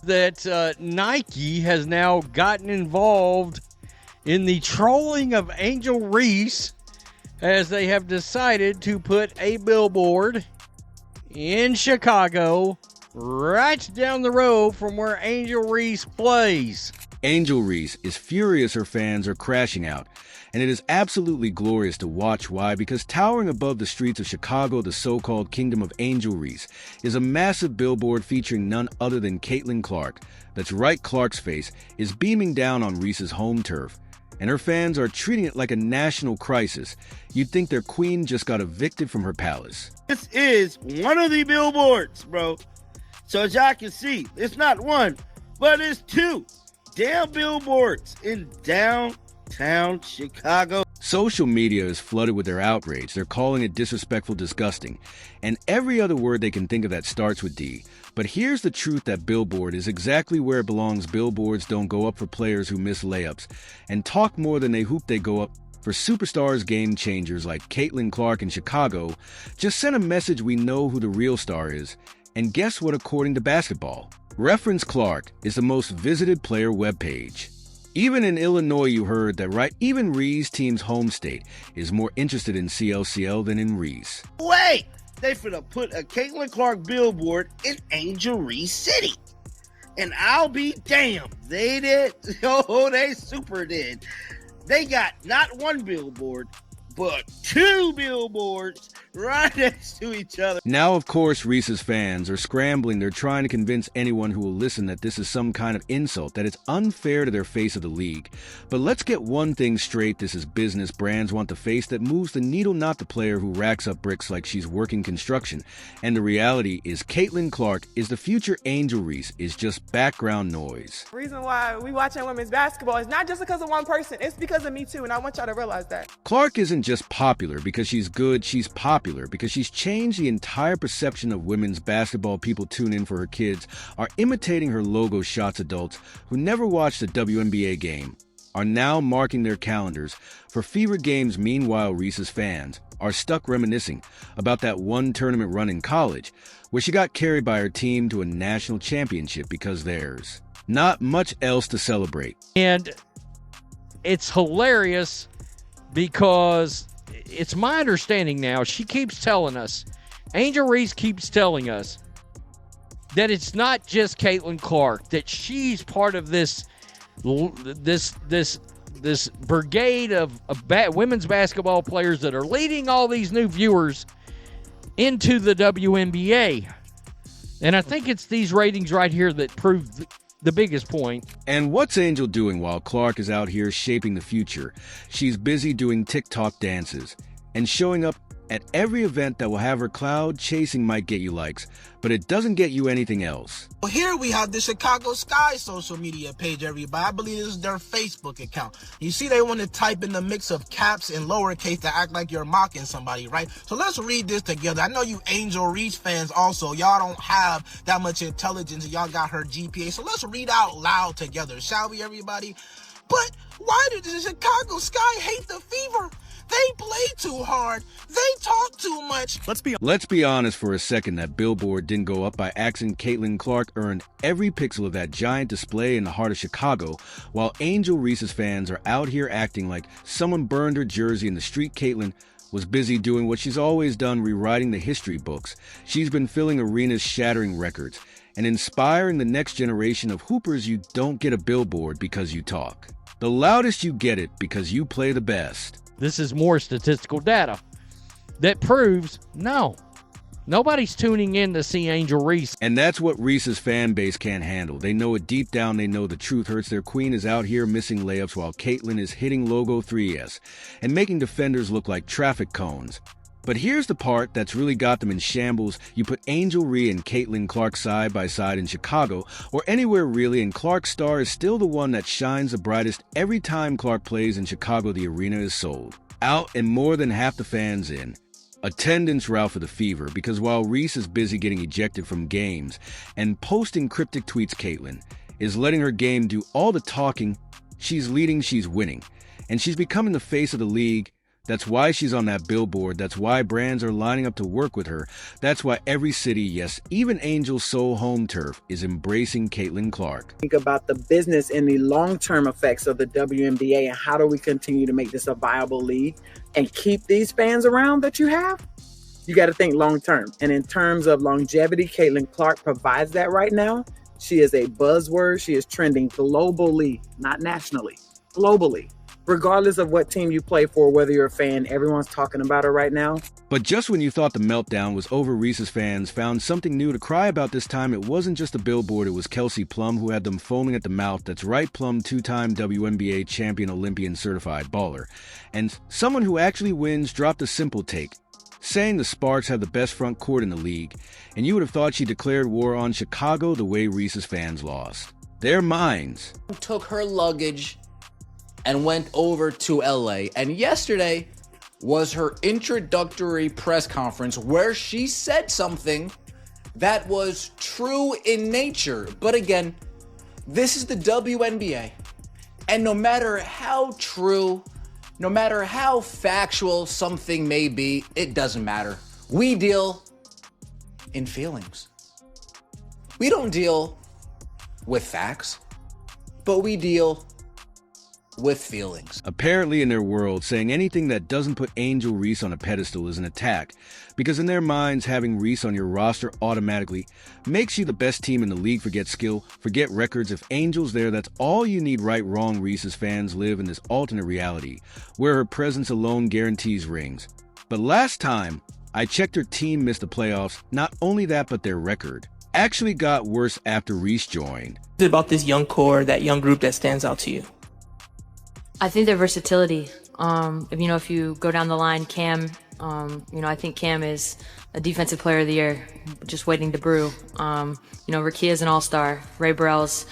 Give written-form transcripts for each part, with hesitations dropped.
that Nike has now gotten involved in the trolling of Angel Reese as they have decided to put a billboard in Chicago right down the road from where Angel Reese plays. Angel Reese is furious her fans are crashing out, and it is absolutely glorious to watch. Why? Because towering above the streets of Chicago, the so-called Kingdom of Angel Reese, is a massive billboard featuring none other than Caitlin Clark. That's right, Clark's face is beaming down on Reese's home turf, and her fans are treating it like a national crisis. You'd think their queen just got evicted from her palace. This is one of the billboards, bro. So as y'all can see, it's not one, but it's two damn billboards in downtown Chicago. Social media is flooded with their outrage. They're calling it disrespectful, disgusting, and every other word they can think of that starts with D. But here's the truth: that billboard is exactly where it belongs. Billboards don't go up for players who miss layups and talk more than they hoop. They go up for superstars, game changers like Caitlin Clark in Chicago. Just send a message: we know who the real star is. And guess what? According to Basketball Reference, Clark is the most visited player webpage. Even in Illinois, you heard that, right? Even Reese team's home state is more interested in CLCL than in Reese. Wait! They finna put a Caitlin Clark billboard in Angel Reese City. And I'll be damned. They did. Oh, they super did. They got not one billboard, but two billboards right next to each other. Now, of course, Reese's fans are scrambling. They're trying to convince anyone who will listen that this is some kind of insult, that it's unfair to their face of the league. But let's get one thing straight: this is business. Brands want the face that moves the needle, not the player who racks up bricks like she's working construction. And the reality is Caitlin Clark is the future. Angel Reese is just background noise. The reason why we watching women's basketball is not just because of one person, it's because of me too, and I want y'all to realize that. Clark isn't just popular because she's good, she's popular because she's changed the entire perception of women's basketball. People tune in for her kids, are imitating her logo shots. Adults who never watched a WNBA game are now marking their calendars for fever games. Meanwhile, Reese's fans are stuck reminiscing about that one tournament run in college where she got carried by her team to a national championship because there's not much else to celebrate. And it's hilarious because it's my understanding now, she keeps telling us, Angel Reese keeps telling us that it's not just Caitlin Clark, that she's part of this brigade of women's basketball players that are leading all these new viewers into the WNBA. And I think it's these ratings right here that prove the biggest point. And what's Angel doing while Clark is out here shaping the future? She's busy doing TikTok dances and showing up at every event that will have her cloud chasing. Might get you likes, but it doesn't get you anything else. Well, here we have the Chicago Sky social media page, everybody. I believe this is their Facebook account. You see, they want to type in the mix of caps and lowercase to act like you're mocking somebody, right? So let's read this together. I know you Angel Reese fans also, y'all don't have that much intelligence and y'all got her GPA. So let's read out loud together, shall we, everybody? But why did the Chicago Sky hate the Fever? They play too hard. They talk too much. Let's be honest for a second. That billboard didn't go up by accident. Caitlin Clark earned every pixel of that giant display in the heart of Chicago, while Angel Reese's fans are out here acting like someone burned her jersey in the street. Caitlin was busy doing what she's always done, rewriting the history books. She's been filling arenas, shattering records, and inspiring the next generation of hoopers. You don't get a billboard because you talk the loudest. You get it because you play the best. This is more statistical data that proves nobody's tuning in to see Angel Reese. And that's what Reese's fan base can't handle. They know it deep down. They know the truth hurts. Their queen is out here missing layups while Caitlin is hitting logo 3S and making defenders look like traffic cones. But here's the part that's really got them in shambles. You put Angel Reese and Caitlin Clark side by side in Chicago, or anywhere really, and Clark's star is still the one that shines the brightest. Every time Clark plays in Chicago, the arena is sold out and more than half the fans in. Attendance route for the Fever, because while Reese is busy getting ejected from games and posting cryptic tweets, Caitlin is letting her game do all the talking. She's leading, she's winning, and she's becoming the face of the league. That's why she's on that billboard. That's why brands are lining up to work with her. That's why every city, yes, even Angel's sole home turf, is embracing Caitlin Clark. Think about the business and the long-term effects of the WNBA and how do we continue to make this a viable league and keep these fans around that you have? You got to think long-term. And in terms of longevity, Caitlin Clark provides that right now. She is a buzzword. She is trending globally, not nationally, globally. Regardless of what team you play for, whether you're a fan, everyone's talking about her right now. But just when you thought the meltdown was over, Reese's fans found something new to cry about this time. It wasn't just a billboard, it was Kelsey Plum who had them foaming at the mouth. That's right, Plum, two-time WNBA champion, Olympian certified baller. And someone who actually wins dropped a simple take, saying the Sparks have the best front court in the league. And you would have thought she declared war on Chicago the way Reese's fans lost their minds. Took her luggage and went over to LA. And yesterday was her introductory press conference where she said something that was true in nature. But again, this is the WNBA. And no matter how true, no matter how factual something may be, it doesn't matter. We deal in feelings. We don't deal with facts, but we deal with feelings. Apparently in their world, saying anything that doesn't put Angel Reese on a pedestal is an attack, because in their minds, having Reese on your roster automatically makes you the best team in the league. Forget skill, forget records. If Angel's there, that's all you need. Right, wrong, Reese's fans live in this alternate reality where her presence alone guarantees rings. But last time I checked, her team missed the playoffs. Not only that, but their record actually got worse after Reese joined. What is it about this young core, that young group, that stands out to you? I think their versatility. If you go down the line, Cam, I think Cam is a defensive player of the year, just waiting to brew. Rakia's an all-star. Ray Burrell's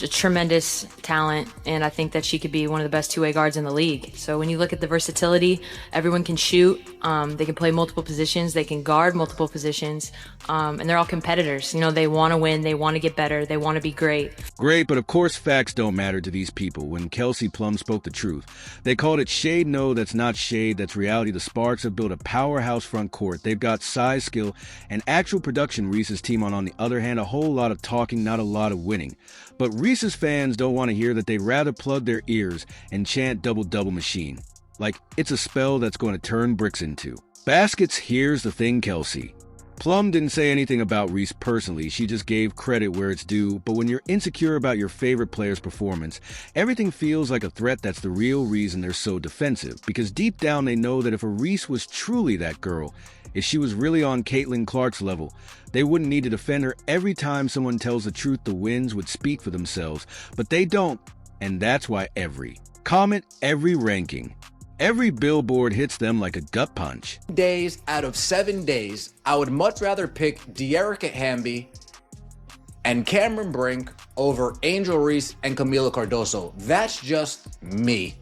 a tremendous talent, and I think that she could be one of the best two-way guards in the league. So when you look at the versatility, everyone can shoot. They can play multiple positions. They can guard multiple positions, and they're all competitors. They want to win. They want to get better. They want to be great. Great, but of course facts don't matter to these people. When Kelsey Plum spoke the truth, they called it shade. No, that's not shade. That's reality. The Sparks have built a powerhouse front court. They've got size, skill, and actual production. Reese's team on the other hand, a whole lot of talking, not a lot of winning. But Reese's fans don't want to hear that. They'd rather plug their ears and chant double-double machine, like it's a spell that's going to turn bricks into baskets. Here's the thing, Kelsey Plum didn't say anything about Reese personally. She just gave credit where it's due. But when you're insecure about your favorite player's performance, everything feels like a threat. That's the real reason they're so defensive, because deep down they know that if a Reese was truly that girl, if she was really on Caitlin Clark's level, they wouldn't need to defend her. Every time someone tells the truth, the wins would speak for themselves. But they don't, and that's why every comment, every ranking, every billboard hits them like a gut punch. Days out of 7 days, I would much rather pick De'Erica Hamby and Cameron Brink over Angel Reese and Camila Cardoso. That's just me.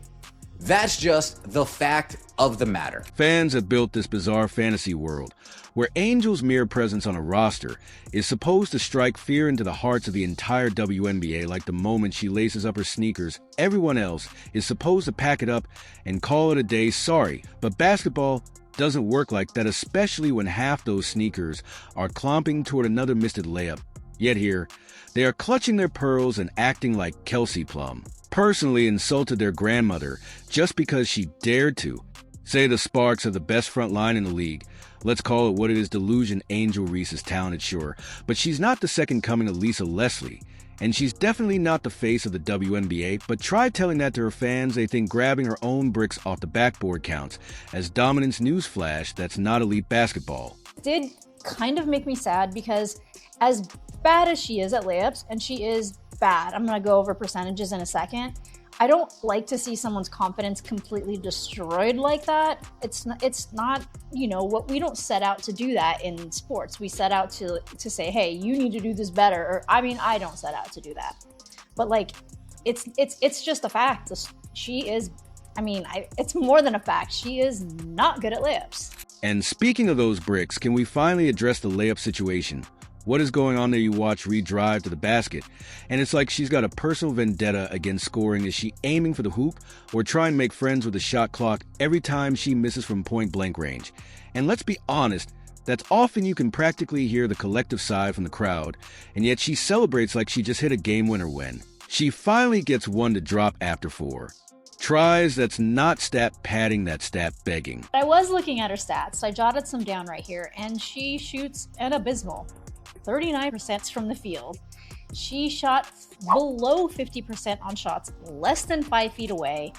That's just the fact of the matter. Fans have built this bizarre fantasy world where Angel's mere presence on a roster is supposed to strike fear into the hearts of the entire WNBA. Like the moment she laces up her sneakers, everyone else is supposed to pack it up and call it a day. Sorry, but basketball doesn't work like that, especially when half those sneakers are clomping toward another missed layup. Yet here, they are clutching their pearls and acting like Kelsey Plum personally insulted their grandmother just because she dared to say the Sparks are the best front line in the league. Let's call it what it is, delusion. Angel Reese is talented, sure, but she's not the second coming of Lisa Leslie, and she's definitely not the face of the WNBA. But try telling that to her fans. They think grabbing her own bricks off the backboard counts as dominance. Newsflash, that's not elite basketball. It did kind of make me sad because as bad as she is at layups, and she is bad, I'm going to go over percentages in a second, I don't like to see someone's confidence completely destroyed like that. It's not, what we don't set out to do that in sports. We set out to say, hey, you need to do this better. Or I don't set out to do that. But it's just a fact. She is, it's more than a fact. She is not good at layups. And speaking of those bricks, can we finally address the layup situation? What is going on there? You watch Reese drive to the basket, and it's like she's got a personal vendetta against scoring. Is she aiming for the hoop or trying to make friends with the shot clock every time she misses from point-blank range? And let's be honest, that's often you can practically hear the collective sigh from the crowd, and yet she celebrates like she just hit a game-winner win. She finally gets one to drop after 4. Tries, that's not stat padding, that's stat begging. I was looking at her stats. I jotted some down right here, and she shoots an abysmal 39% from the field. She shot below 50% on shots less than 5 feet away,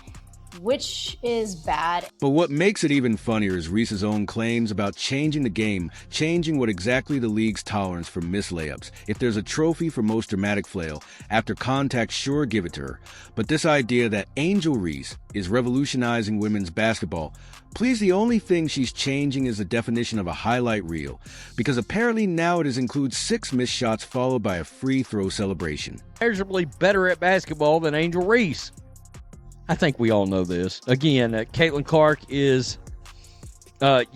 which is bad. But what makes it even funnier is Reese's own claims about changing the game, changing what exactly the league's tolerance for missed layups. If there's a trophy for most dramatic flail, after contact, sure, give it to her. But this idea that Angel Reese is revolutionizing women's basketball, please, the only thing she's changing is the definition of a highlight reel, because apparently now it includes 6 missed shots followed by a free throw celebration. Measurably better at basketball than Angel Reese. I think we all know this. Again, Caitlin Clark is, the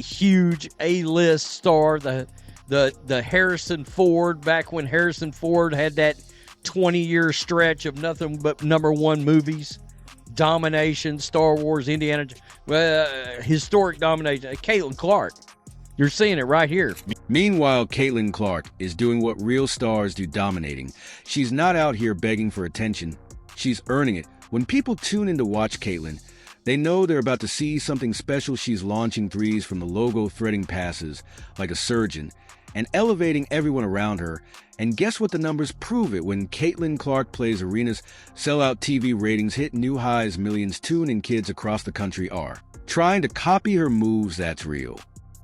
huge A-list star, the Harrison Ford, back when Harrison Ford had that 20-year stretch of nothing but #1 movies, domination, Star Wars, Indiana, historic domination. Caitlin Clark, you're seeing it right here. Meanwhile, Caitlin Clark is doing what real stars do, dominating. She's not out here begging for attention. She's earning it. When people tune in to watch Caitlin, they know they're about to see something special. She's launching threes from the logo, threading passes like a surgeon, and elevating everyone around her. And guess what? The numbers prove it. When Caitlin Clark plays arenas, sellout TV ratings hit new highs. Millions tune in. Kids across the country are trying to copy her moves. That's real.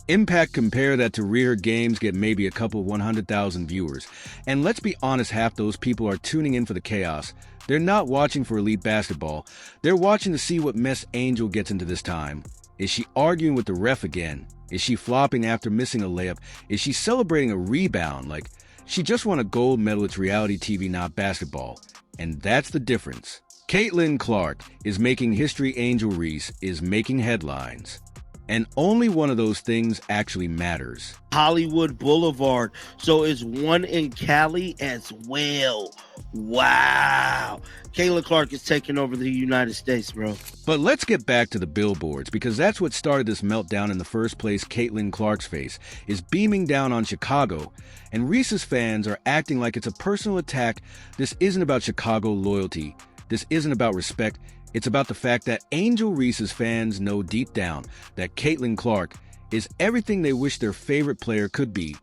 Impact, compare that to Rear games, get maybe a couple 100,000 viewers. And let's be honest, half those people are tuning in for the chaos. They're not watching for elite basketball. They're watching to see what mess Angel gets into this time. Is she arguing with the ref again? Is she flopping after missing a layup? Is she celebrating a rebound? Like she just won a gold medal? It's reality TV, not basketball. And that's the difference. Caitlin Clark is making history. Angel Reese is making headlines. And only one of those things actually matters. Hollywood Boulevard. So it's one in Cali as well. Wow. Caitlin Clark is taking over the United States, bro. But let's get back to the Billboards, because that's what started this meltdown in the first place. Caitlin Clark's face is beaming down on Chicago, and Reese's fans are acting like it's a personal attack. This isn't about Chicago loyalty. This isn't about respect. It's about the fact that Angel Reese's fans know deep down that Caitlin Clark is everything they wish their favorite player could be.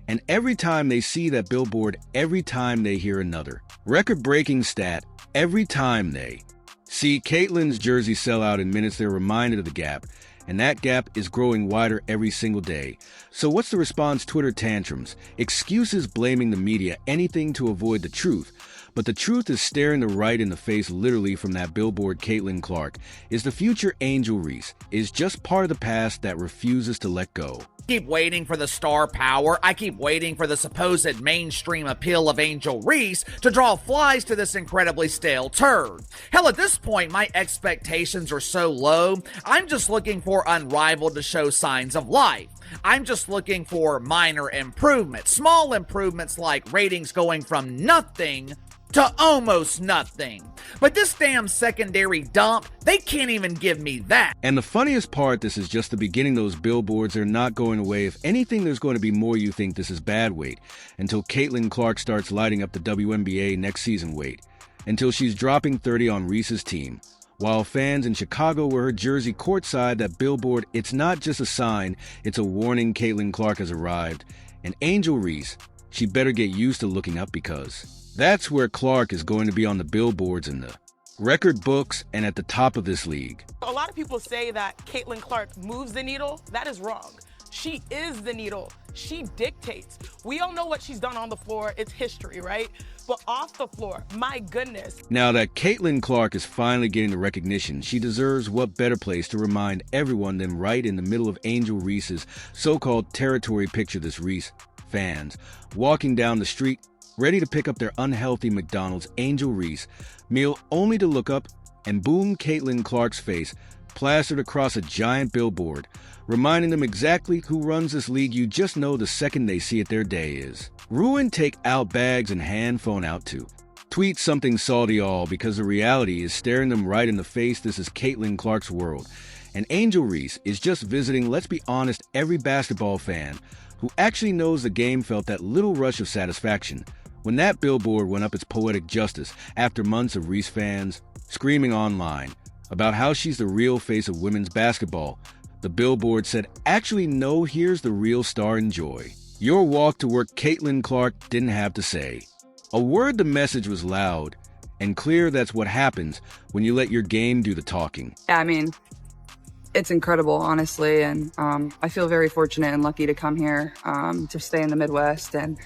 And every time they see that billboard, every time they hear another record-breaking stat, every time they see Caitlin's jersey sell out in minutes, they're reminded of the gap. And that gap is growing wider every single day. So what's the response? Twitter tantrums, excuses, blaming the media, anything to avoid the truth. But the truth is staring the right in the face, literally, from that billboard. Caitlin Clark is the future. Angel Reese is just part of the past that refuses to let go. Keep waiting for the star power. I keep waiting for the supposed mainstream appeal of Angel Reese to draw flies to this incredibly stale turd. Hell, at this point, my expectations are so low, I'm just looking for unrivaled to show signs of life. I'm just looking for minor improvements, small improvements like ratings going from nothing to almost nothing. But this damn secondary dump, they can't even give me that. And the funniest part, this is just the beginning. Those billboards are not going away. If anything, there's going to be more. You think this is bad? Wait until Caitlin Clark starts lighting up the WNBA next season. Wait until she's dropping 30 on Reese's team. While fans in Chicago wear her jersey courtside, that billboard, it's not just a sign, it's a warning. Caitlin Clark has arrived. And Angel Reese, she better get used to looking up, because that's where Clark is going to be, on the billboards and the record books and at the top of this league. A lot of people say that Caitlin Clark moves the needle. That is wrong. She is the needle. She dictates. We all know what she's done on the floor. It's history, right? But off the floor, my goodness. Now that Caitlin Clark is finally getting the recognition she deserves, what better place to remind everyone than right in the middle of Angel Reese's so-called territory? Picture this: Reese fans walking down the street, ready to pick up their unhealthy McDonald's Angel Reese meal, only to look up and boom, Caitlin Clark's face plastered across a giant billboard, reminding them exactly who runs this league. You just know the second they see it their day is ruined. Take out bags and hand phone out too. Tweet something salty all because the reality is staring them right in the face. This is Caitlin Clark's world. And Angel Reese is just visiting, let's be honest, every basketball fan who actually knows the game felt that little rush of satisfaction when that billboard went up its poetic justice after months of Reese fans screaming online about how she's the real face of women's basketball. The billboard said, actually, no, here's the real star. Enjoy your walk to work. Caitlin Clark didn't have to say a word. The message was loud and clear. That's what happens when you let your game do the talking. I mean, it's incredible, honestly, and I feel very fortunate and lucky to come here to stay in the Midwest. And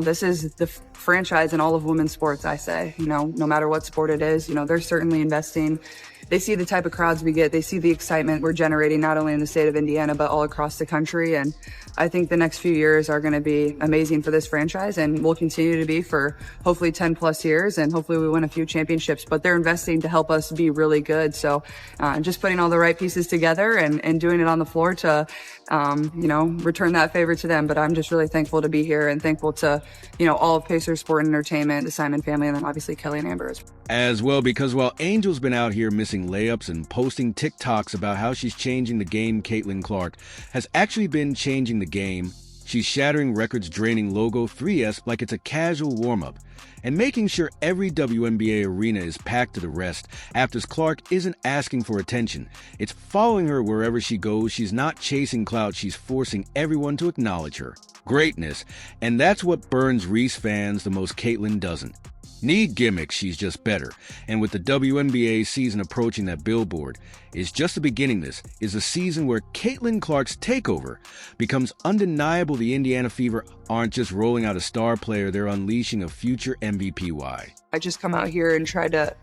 this is the franchise in all of women's sports. I say, no matter what sport it is, they're certainly investing. They see the type of crowds we get. They see the excitement we're generating, not only in the state of Indiana, but all across the country. And I think the next few years are going to be amazing for this franchise, and will continue to be for hopefully 10 plus years, and hopefully we win a few championships. But they're investing to help us be really good. So just putting all the right pieces together and doing it on the floor to, return that favor to them. But I'm just really thankful to be here, and thankful to, all of Pacers Sport and Entertainment, the Simon family, and then obviously Kelly and Amber as well, because while Angel's been out here missing layups and posting TikToks about how she's changing the game, Caitlin Clark has actually been changing the game. She's shattering records, draining Logo 3S like it's a casual warm-up, and making sure every WNBA arena is packed to the rest. After Clark isn't asking for attention, it's following her wherever she goes. She's not chasing clout, she's forcing everyone to acknowledge her greatness, and that's what burns Reese fans the most. Caitlin doesn't need gimmicks, she's just better. And with the WNBA season approaching, that billboard is just the beginning. This is a season where Caitlin Clark's takeover becomes undeniable. The Indiana Fever aren't just rolling out a star player, they're unleashing a future MVP. Why? I just come out here and try to,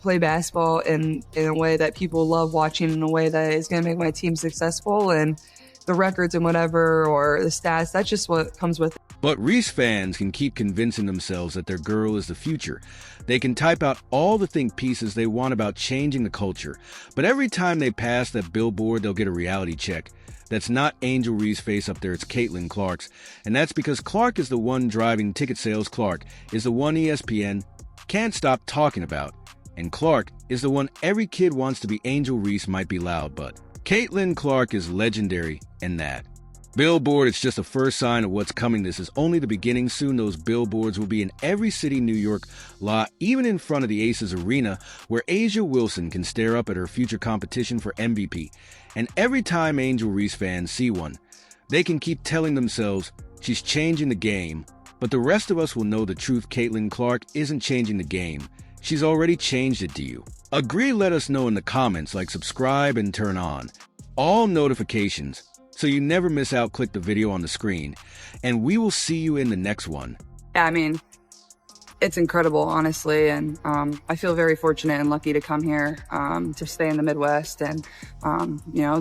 play basketball in a way that people love watching, in a way that is going to make my team successful. And the records and whatever, or the stats, that's just what comes with it. But Reese fans can keep convincing themselves that their girl is the future. They can type out all the think pieces they want about changing the culture, but every time they pass that billboard, they'll get a reality check. That's not Angel Reese's face up there, it's Caitlin Clark's. And that's because Clark is the one driving ticket sales. Clark is the one ESPN can't stop talking about. And Clark is the one every kid wants to be. Angel Reese might be loud, but Caitlin Clark is legendary, and that billboard is just the first sign of what's coming. This is only the beginning. Soon those billboards will be in every city, New York law, even in front of the Aces Arena, where A'ja Wilson can stare up at her future competition for MVP. And every time Angel Reese fans see one, they can keep telling themselves she's changing the game. But the rest of us will know the truth. Caitlin Clark isn't changing the game. She's already changed it. Do you agree? Let us know in the comments. Like, subscribe, and turn on all notifications so you never miss out. Click the video on the screen, and we will see you in the next one. I mean, it's incredible, honestly, and I feel very fortunate and lucky to come here to stay in the Midwest. And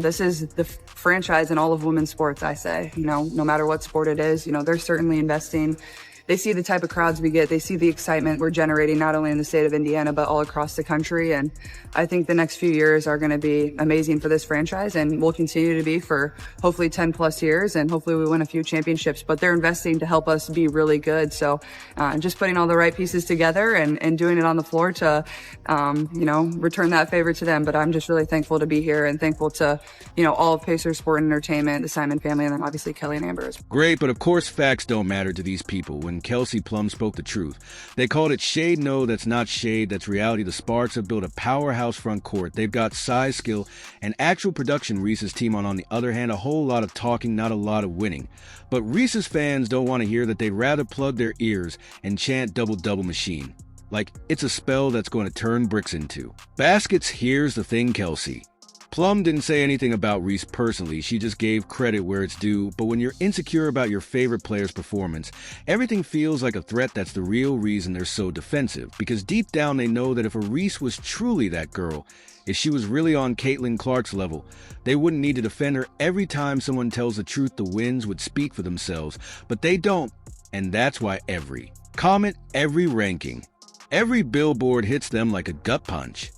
this is the franchise in all of women's sports. I say, no matter what sport it is, they're certainly investing. They see the type of crowds we get. They see the excitement we're generating, not only in the state of Indiana, but all across the country. And I think the next few years are going to be amazing for this franchise, and will continue to be for hopefully 10 plus years, and hopefully we win a few championships. But they're investing to help us be really good. So just putting all the right pieces together and doing it on the floor to, return that favor to them. But I'm just really thankful to be here, and thankful to, all of Pacers Sport and Entertainment, the Simon family, and then obviously Kelly and Amber. Great, but of course facts don't matter to these people. When Kelsey Plum spoke the truth, they called it shade. No, that's not shade, that's reality. The Sparks have built a powerhouse front court. They've got size, skill, and actual production. Reese's team, on the other hand, a whole lot of talking, not a lot of winning. But Reese's fans don't want to hear that. They'd rather plug their ears and chant double-double machine, like it's a spell that's going to turn bricks into baskets. Here's the thing, Kelsey Plum didn't say anything about Reese personally. She just gave credit where it's due. But when you're insecure about your favorite player's performance, everything feels like a threat. That's the real reason they're so defensive, because deep down they know that if a Reese was truly that girl, if she was really on Caitlin Clark's level, they wouldn't need to defend her. Every time someone tells the truth, the wins would speak for themselves. But they don't, and that's why every comment, every ranking, every billboard hits them like a gut punch.